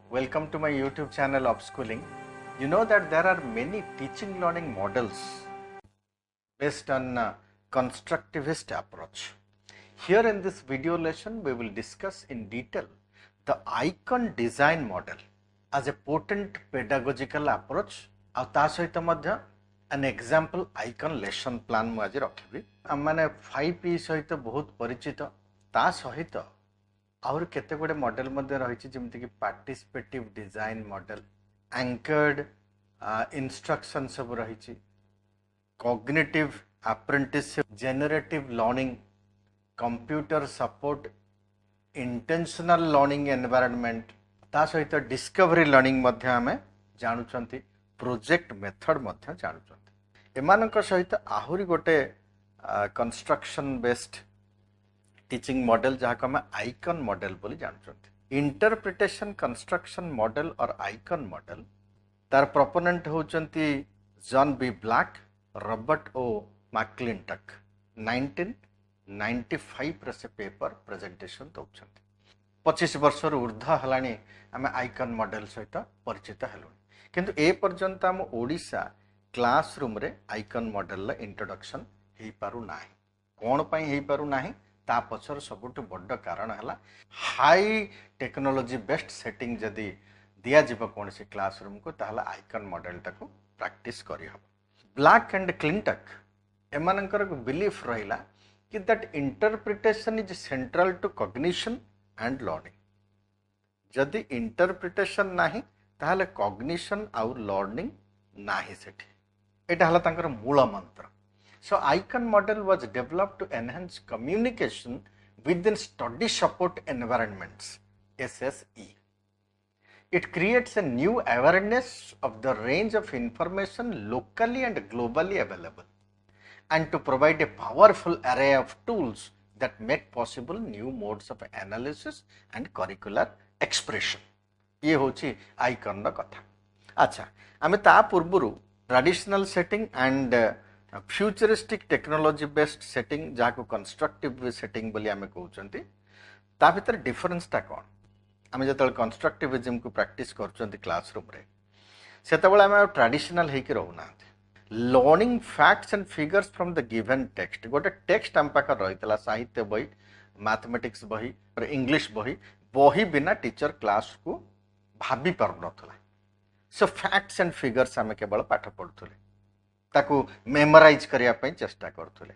Welcome to my YouTube channel Upschooling. You know that there are many teaching learning models based on constructivist approach. Here in this video lesson, we will discuss in detail the icon design model as a potent pedagogical approach. और ता सहित मध्य an example icon lesson plan मु आज रखिबी. माने 5P सहित बहुत परिचित ता सहित और केते गुडे मॉडल मध्ये रहिछि जेमति कि participative design model, anchored instruction सब रहिछि, cognitive apprenticeship, generative learning, computer support, intentional learning environment ता सहित डिस्कवरी लर्निंग मध्ये हमें जानुचंती, प्रोजेक्ट मेथड मध्ये जानुचंती. एमानक सहित आहुरी गोटे कंस्ट्रक्शन बेस्ड टीचिंग मॉडल जहाँ को हमें आइकन मॉडल बोली जानते. इंटरप्रिटेशन कंस्ट्रक्शन मॉडल और आइकन मॉडल तार प्रोपोनेंट होचंती John B Black, Robert O McClintock 1995 रे से पेपर प्रेजेंटेशन दउछंती. 25 वर्ष ऊर्ध्व हलानी आम आइकन मॉडल सहित परिचित हेलु, किंतु ए पर्यंत आम ओडिशा क्लासरूम रे आइकन मॉडल इंट्रोडक्शन हेई पारु नाही. कोन पई हेई पारु नाही ता पछर सबुठ बड़ कारण है हाई टेक्नोलोजी बेस्ट सेटिंग जदि दिया जीव कौन सी क्लासरूम को ताहला आइकन मॉडल टाको प्रैक्टिस करी हम. ब्लैक एंड क्लिंटक एमानकर बिलीफ रहिला कि that interpretation is central to cognition and learning. जदि इंटरप्रिटेशन नाही ताहले कॉग्निशन और लर्निंग नाही सेठी. एटा हला तांकर मूल मंत्र. So icon model was developed to enhance communication within study support environments, SSE. It creates a new awareness of the range of information locally and globally available, and to provide a powerful array of tools that make possible new modes of analysis and curricular expression. ये होची icon रा कथा. अच्छा, आमे ता पूर्वरु traditional setting and futuristic technology based setting जहाँ को constructive setting बोली आमे कहउचंती, ता भीतर डिफरेंस ता कोन. आमे जतल कंस्ट्रक्टिविज्म को प्रैक्टिस करचंती क्लासरूम रे सेतबेला आमे ट्रेडिशनल हेकि रहउना. Learning facts and figures from the given text. गोटे टेक्स्ट आम पाखर रहितला, साहित्य बही, मैथमेटिक्स बही, इंग्लिश बही बिना टीचर क्लास को भाबी पार नथला. सो फैक्ट्स एंड फिगर्स आमे केवल पाठ पढुथले, ताकू मेमोराइज करिया पई चेष्टा करथुले.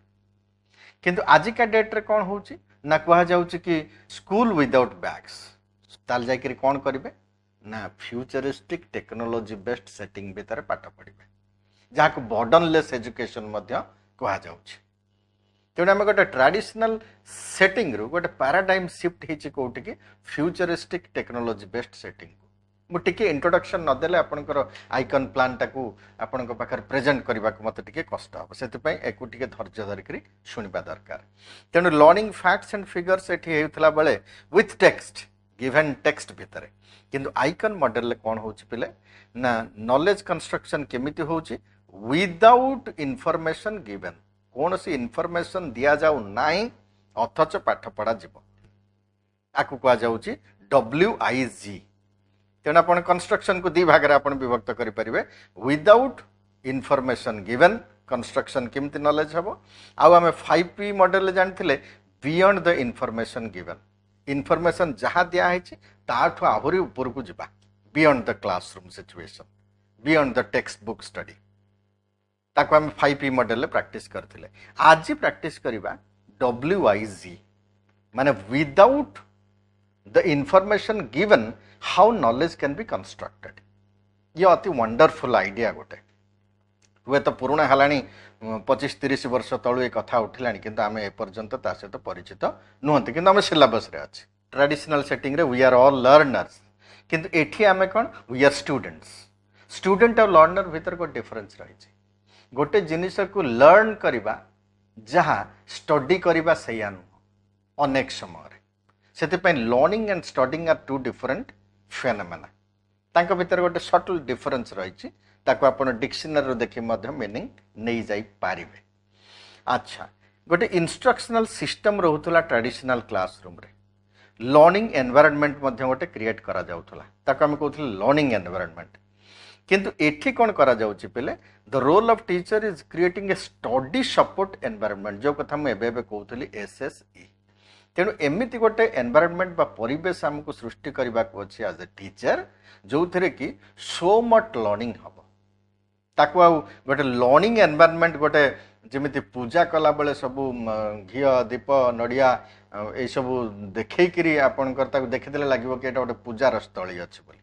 किंतु आजिका डेट रे कोन होउची ना कहा जाउची कि स्कूल विदाउट बैग्स. ताल जाय करी कोन करिवे ना फ्यूचरिस्टिक टेक्नोलॉजी बेस्ड सेटिंग भीतर पाठ पढिबे, जहा को बर्डनलेस एजुकेशन मध्य कहा जाउची. तेणु आम गोटे ट्रेडिशनल सेटिंग रु गोटे पैराडाइम शिफ्ट हिची कोठी कि फ्यूचरिस्टिक टेक्नोलॉजी बेस्ड सेटिंग. मुझे इंट्रोडक्शन नदेले आपनकर आइकन प्लान टाकू आपण पाखे प्रेजेंट करने को मत कष्ट हम, से धैर्य धरिक शुणा दरकार. तेणु लर्निंग फैक्ट्स एंड फिगर्स ये बेले विथ टेक्स्ट, गिवन टेक्स्ट भितर. किंतु आइकन मॉडल कौन हो पिले ना नॉलेज कंस्ट्रक्शन केमिति होची विदाउट इनफॉरमेशन गिवन. कौन सी इनफॉरमेशन दिया जाऊ नाही अथच पाठ पढ़ा जीव, आकु कहा जाउची WIG. तेणु आप कंस्ट्रक्शन को दी भाग में विभक्त करें. विदाउट इनफॉरमेशन गिवन कंस्ट्रक्शन केमती नॉलेज हम. आम 5P मॉडल जानते beyond the information given. Information जहाँ दिखाई ताठू आहरी ऊपर को जावा, beyond the classroom situation, beyond the text book study. ताको आम 5P मॉडल प्रैक्टिस करथिले. आज प्रैक्टिस करवा WIG माने without the information given how knowledge can be constructed. ये अति वंडरफुल आइडिया गोटे. हुए तो पुराणा हलाणी 25-30 वर्ष तलू ये कथा उठिलानी, किंतु आमे एपर्यंत ता सहित परिचित नुहंती. किंतु आमे सिलेबस रे अछि. ट्रेडिशनल सेटिंग रे वी आर ऑल लर्नर्स, किंतु एठी आमे कोन वी आर स्टूडेंट्स. स्टूडेंट और लर्नर भीतर को डिफरेंस रही. गोटे जिनिस को लर्न करबा जहाँ स्टडी करबा सैया नुह अनेक समय से learning and studying are two different phenomena. तांको भीतर गोटे सटल डिफरेंस रही. ताको आपण डिक्शनरी देखि मध्य मीनिंग नहीं जाई पारिबे. अच्छा, गोटे इंस्ट्रक्शनल सिस्टम रहउतला ट्रेडिशनल क्लासरूम रे. लर्निंग एनवायरनमेंट मध्य गोटे क्रिएट करा जाउथला ताको हम कहउथले लर्निंग एनवायरनमेंट किंतु एठी कोन करा जाउची play the role of teacher is creating a study support environment जो कथा हम एबे कहउथली एसएसई तेणु एमती गोटे एनवायरनमेंट बा परिवेश हमको सृष्टि करबा को अछि एज ए टीचर जो थरे कि सो मच लर्निंग हबो ताको आ गोटे लर्निंग एनवायरनमेंट गोटे जेमिति पूजा कला बेले सब घी दीप नड़िया ये सब देखैकरी आपनकर ताको देखिदेले लागिवो कि एटा गोटे पूजार स्थली अछि बोली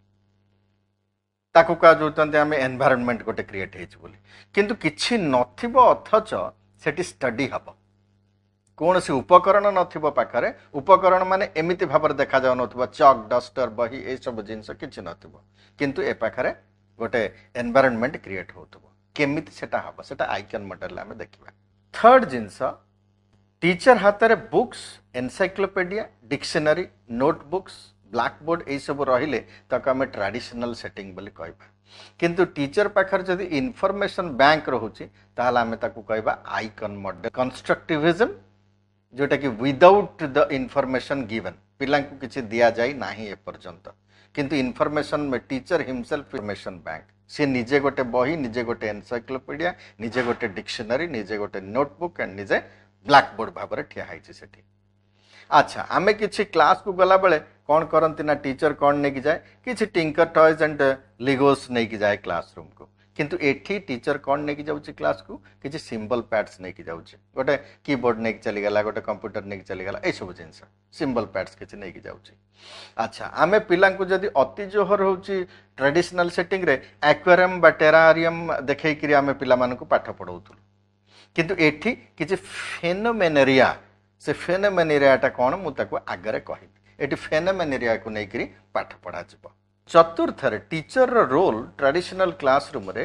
ताको का जोतंते आमे एनवायरनमेंट गोटे क्रिएट हेछि बोली किंतु किछि नथिबो अथच सेठी स्टडी हबो कौन सी उपकरण नथिबो पाखरे उपकरण माने एमिति भाबर देखा जाउ नथिबो चक डस्टर बही ए सब जिंस किछि नथिबो किंतु ए पाखरे गोटे एनवायरनमेंट क्रिएट होतबो केमिति सेटा हबो सेटा आइकन मॉडल में देखिबा थर्ड जिंस टीचर हाथ में books encyclopedia dictionary notebooks black board ये सब रहिले ताको आम ट्रेडिशनल सेटिंग बोली कहबा किंतु टीचर पाखर जदि इनफॉरमेशन बैंक रहुची ताहला आम ताको कहबा आइकन मॉडल कंस्ट्रक्टिविज्म जोटा कि विदाउट द इनफॉरमेशन गिवन पिला को किछि दिया जाय नाही ए पर्यंत किंतु इनफॉरमेशन में टीचर हिमसेल्फ इनफॉरमेशन बैंक सी निजे गोटे बही निजे गोटे एनसाइक्लोपीडिया निजे गोटे डिक्शनरी निजे गोटे नोटबुक एंड निजे ब्लैक बोर्ड भाव में ठिया है सेठी अच्छा आमे किछि क्लास को गला बेले कौन करती ना टीचर कौन नहीं जाए किछि टिंकर टॉयज एंड लिगोस नहीं जाए क्लासरूम को किंतु एठी टीचर कौन नहीं जाउछि क्लास को किछि सिंबल पैड्स नहीं जाउछि गोटे कीबोर्ड नहीं चली गला गोटे कंप्यूटर नहीं चली गला ए सब जिंस सिंबल पैड्स किछि नहीं जाउछि अच्छा आमे पिला को जदी अति जोहर होउछि ट्रेडिशनल सेटिंग रे एक्वेरियम बा टेरारियम देखै कि आमे पिला मानको पाठ पढौथु किंतु एठी किछि फेनोमेनेरिया से फेनोमेनेरियाटा कौन मु ताको आगरे कहिबी एठी फेनोमेनेरिया को नहीं करी पाठ पढ़ा जिवो चतुर्थ टीचर रोल ट्रेडिशनल क्लासरूम रे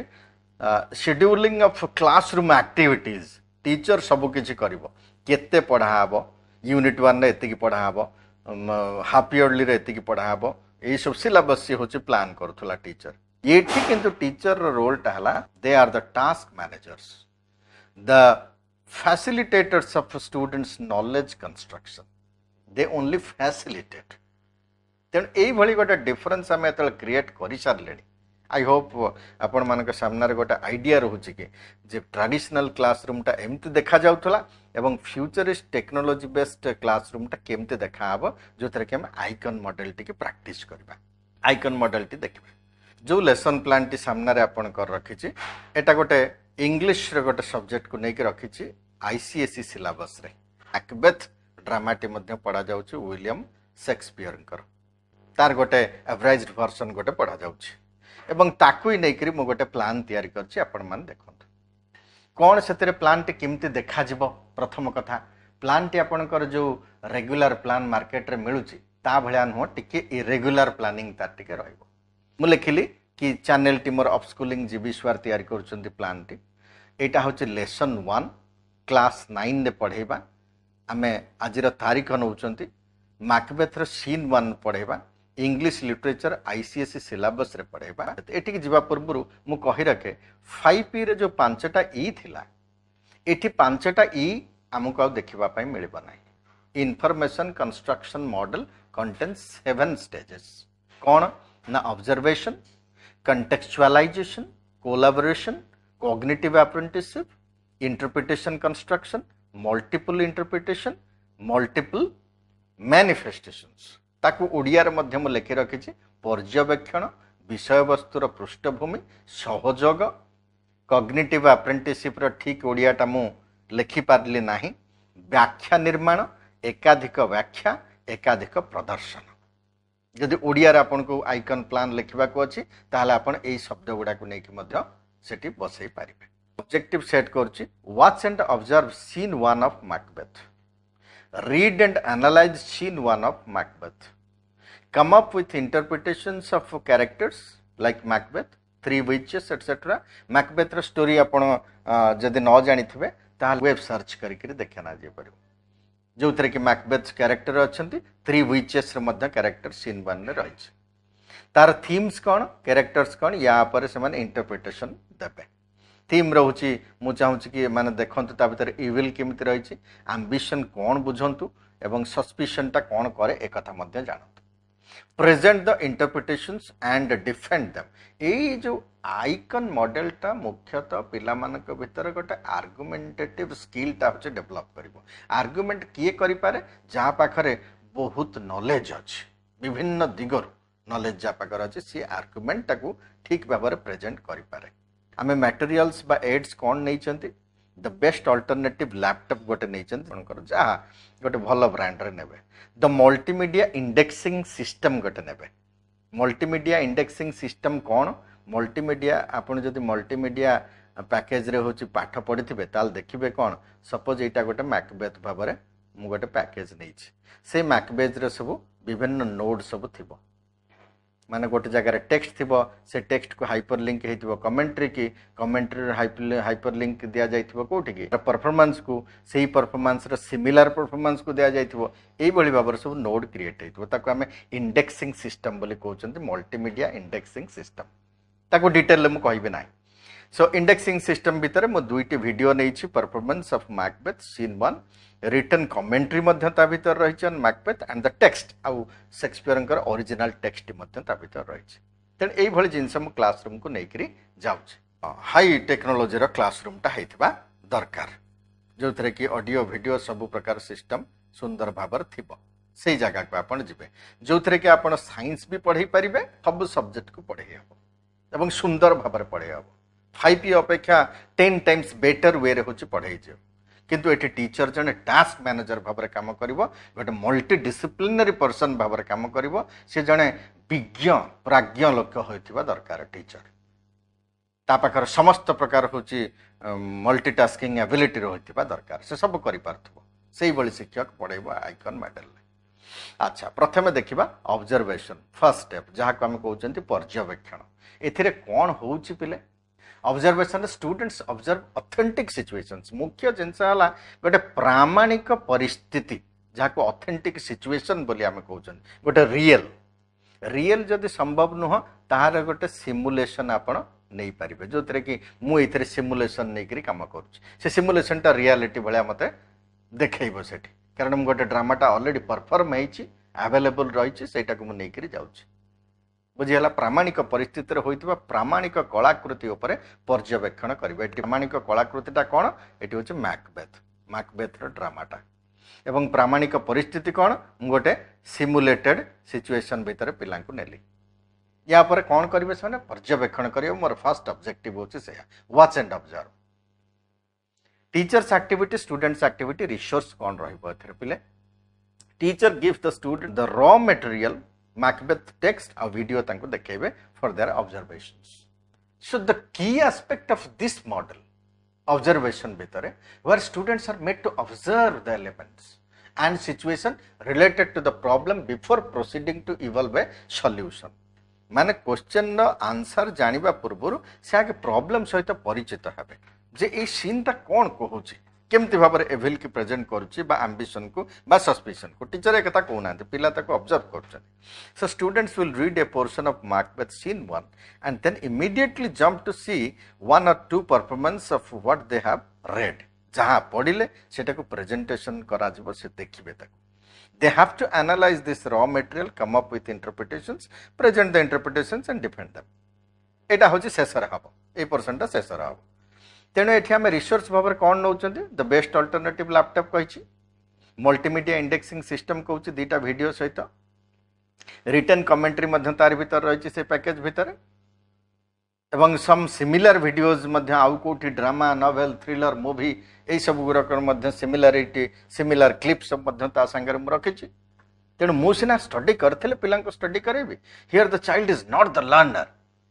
scheduling of classroom activities teacher सब किछि करिवो केते पढ़ाबो यूनिट 1 रे एतिकी पढ़ाबो हाफ इयरली रे एतिकी पढ़ाबो ए सब सिलेबस से होछि प्लान करथुला टीचर एठी किंतु टीचर रोल टाहला they are the task managers the facilitators of students knowledge construction they only facilitate तेणु यही भली गोटे डिफरेंस आम एत क्रिएट कर सारे आई होप आपण मान सामने गोटे आइडिया रोचे कि जे ट्रेडिशनल क्लासरूमटा एमती देखा जाउथला एवं फ्यूचरिस्ट टेक्नोलोजी बेस्ड क्लासरूमटा केमती देखा हबो जो थरे कि हम आइकन मॉडल टी प्रैक्टिस करबा आइकन मॉडल टी देखबा जो लेसन प्लान टी सामने आपण कर रखिछि एटा गोटे इंग्लिश रे गोटे सब्जेक्ट को लेकर रखी आईसीएसई सिलेबस रे मैकबेथ ड्रामाटी मध्य पढ़ा जाउछि विलियम शेक्सपियर तार गोटे एवरेज वर्जन गोटे पढ़ा जाउछि एवं ताकू ही नहीं करी मु गोटे प्लान तैयारी करछि आपण मान देखंतु कोन सेतरे प्लान टी किमती देखा जिवो प्रथम कथा प्लान टी आपनकर जो रेगुलर प्लान मार्केट रे मिलुछि ता भलिया न हो टिके इरेगुलर प्लानिंग तार टिके रहइबो मु लिखिली कि चैनल टी मोर अपस्कूलिंग जीबी सुआर तैयारी करछन्ती प्लान टी एटा होछि लेसन 1 क्लास 9 रे पढेबा आमे आजिर तारीख नउचंती मैकबेथ रो सीन 1 पढेबा इंग्लिश लिटरेचर आईसीएसई सिलेबस रे पढेबा एठी कि जिबा पूर्वरु मु कहि रखे 5P रे जो पांचटा ई थिला एठी पांचटा ई हमको देखिबा पई मिलबो नाही information construction model contains 7 stages कोन ना observation contextualization, collaboration, cognitive apprenticeship, interpretation construction, multiple interpretation, multiple manifestations. ताकू ओडिया रे मध्य मु लेखि रखिछि पर्यवेक्षण विषय वस्तुर पृष्ठभूमि सहयोग कॉग्निटिव अप्रेंटिसशिप रो ठीक ओडियाटा मु लेखि पारली नाही व्याख्या निर्माण एकाधिक व्याख्या एकाधिक प्रदर्शन जदि ओडिया रे आपन को आइकन प्लान लिखबा को अछि ताहले आपन एई शब्द गुडा को नेकी मध्य सेठी बसई पारिबे ऑब्जेक्टिव सेट करछि watch and observe scene 1 of Macbeth read and analyse scene 1 of Macbeth come up with interpretations of characters like Macbeth 3 witches etcetera Macbeth रो स्टोरी आपन जदि न जानि थिबे ताहले वेब सर्च करि करि देखना जे परिबो जो थरे कि मैकबेथ कैरेक्टर अछंती 3 विचेस रे मध्य कैरेक्टर सीन 1 रे रहिछ तार थीम्स कोन कैरेक्टर्स कोन या पर से माने इंटरप्रिटेशन देबे थीम रहउची मु चाहूची कि माने देखंतु ता भीतर इविल केमिति रहिछ एम्बिशन कोन बुझंतु एवं सस्पिशन टा कौन करे एक कथा मध्य जानतु present the interpretations and defend them ए जो आइकन मॉडल टा मुख्यतः पिला मानक भीतर गोटे आर्गुमेंटेटिव स्किल टा होचे डेवलप करिवो आर्गुमेंट किए करि पारे जहा पाखरे बहुत नॉलेज अछि विभिन्न दिगरु नॉलेज जहा पाखरे अछि सी आर्गुमेंट टाकू ठीक भाबरे प्रेजेंट करि पारे आमे मटेरियल्स बा एड्स कोन नै चंती द बेस्ट अल्टरनेटिव लैपटॉप गोटे नै चंती कोन जहा गोटे भलो ब्रांड रे नेबे द मल्टीमीडिया इंडेक्सिंग सिस्टम गोटे नेबे मल्टीमीडिया इंडेक्सिंग सिस्टम कोन मल्टीमीडिया आपण जदि मल्टीमीडिया पैकेज रे होची पाठ पढिथिबे ताल देखिबे कोन सपोज एटा गोटे मैकबेथ भाबरे मु गोटे पैकेज नै छी से मैकबेथ रे सब विभिन्न नोड सब थिबो माने गोटे जगह टेक्स्ट थिबो से टेक्स्ट को हाइपरलिंक हेतिबो कमेंट्री की कमेंट्री हाइपरलिंक दिया जाइथिबो कोठी की परफॉर्मेंस को सेही परफॉर्मेंस रो सिमिलर परफॉर्मेंस को दिया जाइथिबो एई बळी बाबर सब नोड क्रिएट हेतिबो ताको हमें इंडेक्सिंग सिस्टम बोली कहउचंती मल्टीमीडिया इंडेक्सिंग सिस्टम ताको डिटेल मु कहबे नाही सो इंडेक्सिंग सिस्टम भीतर मु दुईटी वीडियो नै छी performance of Macbeth scene 1 written commentary मध्य ता भीतर रही छन मैकबेथ एंड द टेक्स्ट आउ शेक्सपियर कर ओरिजिनल टेक्स्ट मध्य ता भीतर रही छ तेन एई भली जिंस हम क्लासरूम को नै करी जाउ छ हाई टेक्नोलॉजी रो क्लासरूम ता हेतिबा दरकार जोथरे की ऑडियो वीडियो सब प्रकार सिस्टम सुंदर भाबर थिबो सेही जगह को आपण जिबे जोथरे की आपण साइंस भी पढ़ी परिबे सब सब्जेक्ट को पढ़ी हबो एवं सुंदर भाबर पढ़ी हबो 5 अपेक्षा 10 टाइम्स बेटर वे रे होची पढ़ाई जे किंतु एटी टीचर जने टास्क मैनेजर भाବରେ काम करिवो गोटे मल्टी डिसिप्लिनरी पर्सन भाବରେ काम करिवो से जने विज्ञ प्राज्ञ लोक होइथिबा दरकार टीचर ता पाखर समस्त प्रकार होची मल्टीटास्किंग एबिलिटी होइथिबा दरकार से सब करि पारथबो सेही बळी शिक्षक पढाइबो आइकन मॉडल अच्छा प्रथमे देखिबा ऑब्जर्वेशन फर्स्ट स्टेप जहा को हम कहउचंती पर्यवेक्षण एथिरे कोन होउची पिले observation students observe authentic situations मुख्य जिनस हला गोटे प्रामाणिक परिस्थिति जहा को ऑथेंटिक सिचुएशन बोली आमे कहउचन गोटे रियल रियल जदि संभव नुह ताहार गोटे सिमुलेशन आपण नै परिबे जोतरे कि मु एथरे सिमुलेशन नै करी काम करूछ से सिमुलेशन ता रियलिटी भलिया मते देखैबो सेठी कारण मु गोटे ड्रामाटा ऑलरेडी परफॉर्म हेछि अवेलेबल रहिछि सेटा को मु नै करी जाउछ बुझीला प्रामाणिक परिस्थिति होइतिबा प्रामाणिक कलाकृति उपरे पर्यवेक्षण करिबा एटी प्रामाणिक कलाकृतिटा कोन एटी होचे मैकबेथ रो ड्रामाटा एवं प्रामाणिक परिस्थिति कोन गोटे सिमुलेटेड सिचुएशन भीतर पिला को नेली या पर कोन करिवे सने पर्यवेक्षण करियो मोर फर्स्ट ऑब्जेक्टिव होचे से watch and observe teachers activity students activity resource कोन रहइबो एथरे पिले teacher gives the student the raw material Macbeth text or video tanku dekhebe for their observations. So the key aspect of this model observation bhitare where students are made to observe the elements and situation related to the problem before proceeding to evolve a solution. माने question no answer जानिबा पूर्वरु से आगे problem सहित परिचित हेबे जे ए scene ता कोन कहूची केमति भाबरे evil की present करूची बा एम्बिशन को बा सस्पिशन को टीचर एकता कहना पिला ताको ऑब्जर्व करछन so students will read a portion of Macbeth scene 1 and then immediately jump to see one or two performance of what they have read जहां पढिले सेटा को प्रेजेंटेशन करा जबो से देखिबे ताको they have to analyse this raw material come up with interpretations present the interpretations and defend them एटा होची शेषर हबो ए पर्सनटा शेषर हबो तेणु ये आम रिसोर्स भाव में कौन now the best alternative laptop कही मल्टीमीडिया इंडेक्सिंग सिस्टम कहूँ दुईटा वीडियो सहित रिटन कमेंट्री तार भीतर रही से पैकेज भीतर एवं सम सिमिलर वीडियोज आउ कौटी ड्रामा नोवेल थ्रिलर मूवी यही सब गुरक सिमिलारिटी सिमिलर क्लिप्स सब सागर रखी तेणु मुझे स्टडी करें पिला स्टडी करें here the child is not the learner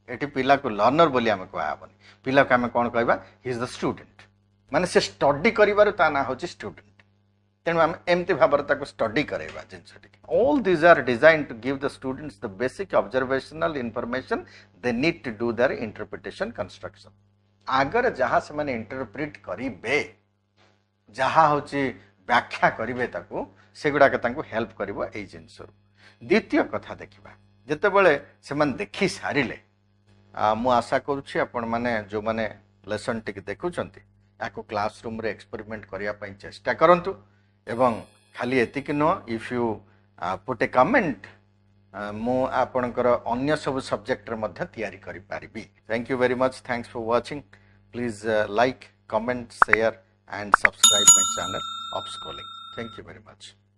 eighty पिला को लर्नर बोली आमे कहबनी पिला को आमे कोन कहबा ही इज द स्टूडेंट माने से स्टडी करिवार ता ना होची स्टूडेंट तेनु आमे एमती भाबर ताको स्टडी करेबा जिंसटी all these are designed to give the students the basic observational information they need to do their interpretation construction आगर जहां से माने इंटरप्रेट करिबे जहां होची व्याख्या करिवे ताको सेगुडा के ताको हेल्प करिवो ए जिंसर द्वितीय कथा देखिबा जते बेले से मन देखि सारिले मु आशा करुच्ची आपण माने जो माने लेसन टिक देखुचंती याको क्लासरूम रे एक्सपेरिमेंट करिया पई चेष्टा करंतु एवं खाली एतिक नुह if you put a comment मु आपणकर अन्य सब सब्जेक्ट रे मध्य तैयारी करि पारिबी thank you very much thanks for watching please like comment share and subscribe my channel Upschooling. Thank you very much.